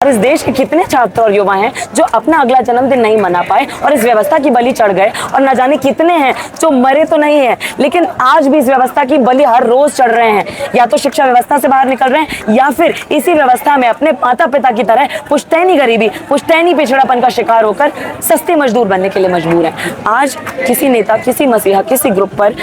इस देश के कितने छात्र और युवा हैं जो अपना अगला जन्मदिन नहीं मना पाए और इस व्यवस्था की बलि चढ़ गए, और न जाने कितने हैं जो मरे तो नहीं है लेकिन आज भी इस व्यवस्था की बलि हर रोज चढ़ रहे हैं। या तो शिक्षा व्यवस्था से बाहर निकल रहे हैं या फिर इसी व्यवस्था में अपने माता पिता की तरह पुश्तैनी गरीबी, पुश्तैनी पिछड़ापन का शिकार होकर सस्ते मजदूर बनने के लिए मजबूर हैं। आज किसी नेता, किसी मसीहा, किसी ग्रुप पर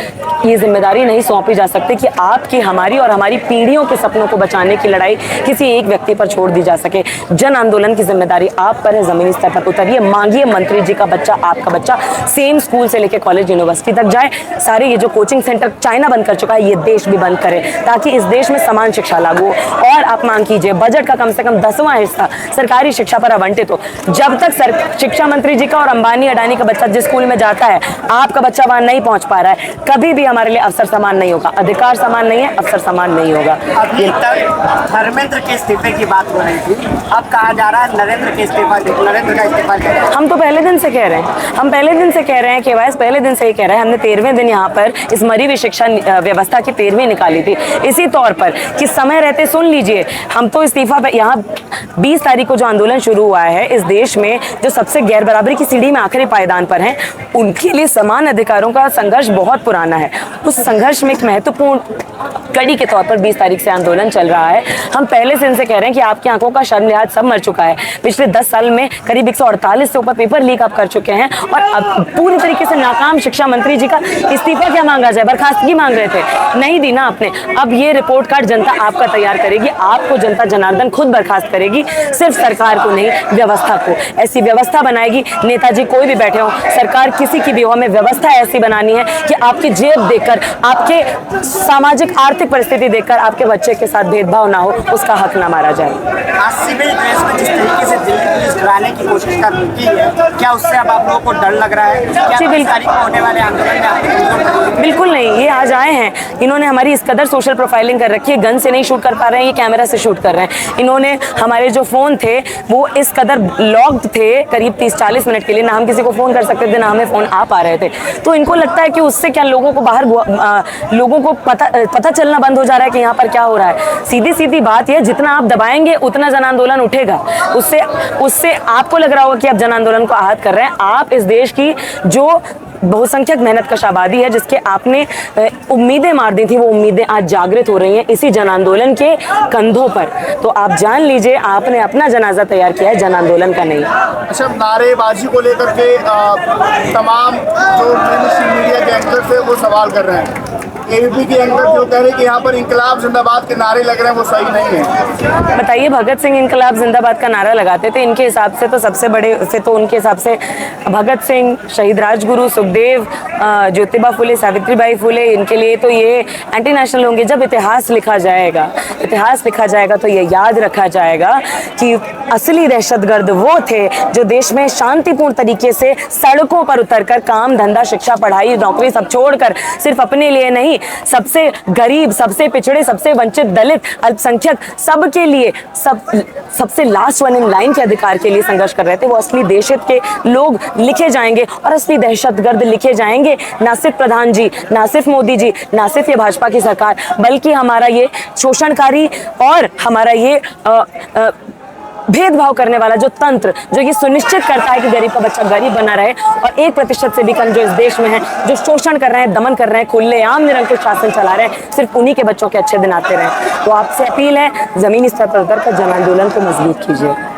ये जिम्मेदारी नहीं सौंपी जा सकती कि आपकी, हमारी और हमारी पीढ़ियों के सपनों को बचाने की लड़ाई किसी एक व्यक्ति पर छोड़ दी जा सके। जन आंदोलन की जिम्मेदारी आप पर है। जमीनी स्तर पर उतरिए, मांगिए मंत्री जी का बच्चा, आपका बच्चा सेम स्कूल से लेकर कॉलेज यूनिवर्सिटी तक जाए। सारे ये जो कोचिंग सेंटर चाइना बंद कर चुका है, ये देश भी बंद करे ताकि इस देश में समान शिक्षा लागू हो। और आप मांग कीजिए बजट का कम से कम 10वां हिस्सा सरकारी शिक्षा पर आवंटित हो। जब तक शिक्षा मंत्री जी का और अंबानी अडानी का बच्चा जिस स्कूल में जाता है, आपका बच्चा वहां नहीं पहुंच पा रहा है, कभी भी हमारे लिए अवसर समान नहीं होगा। अधिकार समान नहीं है, अवसर समान नहीं होगा। अभी तक धर्मेंद्र के इस्तीफे की बात हो रही थी, अब कहा जा रहा है नरेंद्र का इस्तीफा हम तो पहले दिन से कह रहे हैं, हम पहले दिन से कह रहे हैं, केवाईएस पहले दिन से ही कह रहे हैं। हमने 13वें दिन यहाँ पर इस मरी हुई शिक्षा व्यवस्था की 13वीं निकाली थी इसी तौर पर कि समय रहते सुन लीजिए। हम तो इस्तीफा पे यहाँ 20 तारीख को जो आंदोलन शुरू हुआ है, इस देश में जो सबसे गैर बराबरी की सीढ़ी में आखिरी पायदान पर हैं, उनके लिए समान अधिकारों का संघर्ष बहुत पुराना है। उस संघर्ष में एक महत्वपूर्ण कड़ी के तौर पर 20 तारीख से आंदोलन चल रहा है। हम पहले से इनसे कह रहे हैं कि आपकी आंखों का शर्म लिहाज सब मर चुका है। पिछले 10 साल में करीब 148 से ऊपर पेपर लीक आप कर चुके हैं और अब पूरी तरीके से नाकाम शिक्षा मंत्री जी का इस्तीफा क्या मांगा जाए, बर्खास्तगी मांग रहे थे, नहीं दी ना आपने। अब ये रिपोर्ट कार्ड जनता आपका तैयार करेगी, आपको जनता जनार्दन खुद बर्खास्त करेगी, सिर्फ सरकार को नहीं, व्यवस्था को। ऐसी व्यवस्था बनाएगी, नेताजी कोई भी बैठे हो, सरकार किसी की भी हो, हमें व्यवस्था ऐसी बनानी है कि आपकी जेब देखकर, आपके सामाजिक आर्थिक परिस्थिति देखकर आपके बच्चे के साथ भेदभाव ना हो, उसका हक ना मारा जाए। आज सिविल ड्रेस में जिस तरीके से दिल्ली पुलिस डराने की कोशिश कर रही है, क्या उससे अब आप लोगों को डर लग रहा है? क्या 20 तारीख को होने वाले आंदोलन में? बिल्कुल नहीं, ये आज आए हैं, इन्होंने हमारी इस कदर सोशल प्रोफाइलिंग कर रखी है, गन से नहीं शूट कर पा रहे हैं, ये कैमरा से शूट कर रहे हैं। इन्होंने हमारे जो फोन थे वो इस कदर लॉक्ड थे करीब 30-40 मिनट के लिए, ना हम किसी को फोन कर सकते थे, ना हमें फोन आ पा रहे थे। तो इनको लगता है कि उससे क्या लोगों को बाहर लोगों को पता चलना बंद हो जा रहा है कि यहाँ पर क्या हो रहा है। सीधी सीधी बात यह, जितना आप दबाएंगे उतना जन आंदोलन उठेगा। उससे आपको लग रहा होगा कि आप जन आंदोलन को आहत कर रहे हैं। आप इस देश की जो बहुसंख्यक मेहनतकश आबादी है, जिसके आपने उम्मीदें मार दी थी, वो उम्मीदें आज जागृत हो रही हैं इसी जन आंदोलन के कंधों पर। तो आप जान लीजिए, आपने अपना जनाजा तैयार किया है, जन आंदोलन का नहीं। अच्छा, नारेबाजी को लेकर के तमाम जो मीडिया के एंकर थे वो सवाल कर रहे हैं। एबीपी के एंकर जो कह रहे हैं कि यहाँ पर इंकलाब जिंदाबाद के नारे लग रहे हैं, वो सही नहीं है। बताइए, भगत सिंह इंकलाब जिंदाबाद का नारा लगाते थे, इनके हिसाब से तो सबसे बड़े से तो उनके हिसाब से भगत सिंह, शहीद राजगुरु, सुखदेव, ज्योतिबा फुले, सावित्रीबाई फुले, इनके लिए तो ये एंटी नेशनल होंगे। जब इतिहास लिखा जाएगा तो ये याद रखा जाएगा कि असली दहशतगर्द वो थे जो देश में शांतिपूर्ण तरीके से सड़कों पर उतरकर काम धंधा, शिक्षा, पढ़ाई, नौकरी सब छोड़कर सिर्फ अपने लिए नहीं, सबसे गरीब, सबसे पिछड़े, सबसे वंचित, दलित, अल्पसंख्यक, सबके लिए, सबसे लास्ट वन इन लाइन के अधिकार के लिए संघर्ष कर रहे थे। वो असली देशहित के लोग लिखे जाएंगे और असली दहशतगर्द लिखे जाएंगे। ना सिर्फ प्रधान जी, ना सिर्फ मोदी जी, ना सिर्फ ये भाजपा की सरकार, बल्कि हमारा ये शोषणकारी और हमारा ये भेदभाव करने वाला जो तंत्र, जो ये सुनिश्चित करता है कि गरीब का बच्चा गरीब बना रहे, और 1% से भी कम जो इस देश में है, जो शोषण कर रहे हैं, दमन कर रहे हैं, खुलेआम निरंकुश शासन चला रहे हैं, सिर्फ उन्हीं के बच्चों के अच्छे दिन आते रहे। तो आपसे अपील है, जमीनी स्तर पर उतरकर जन आंदोलन को मजबूत कीजिए।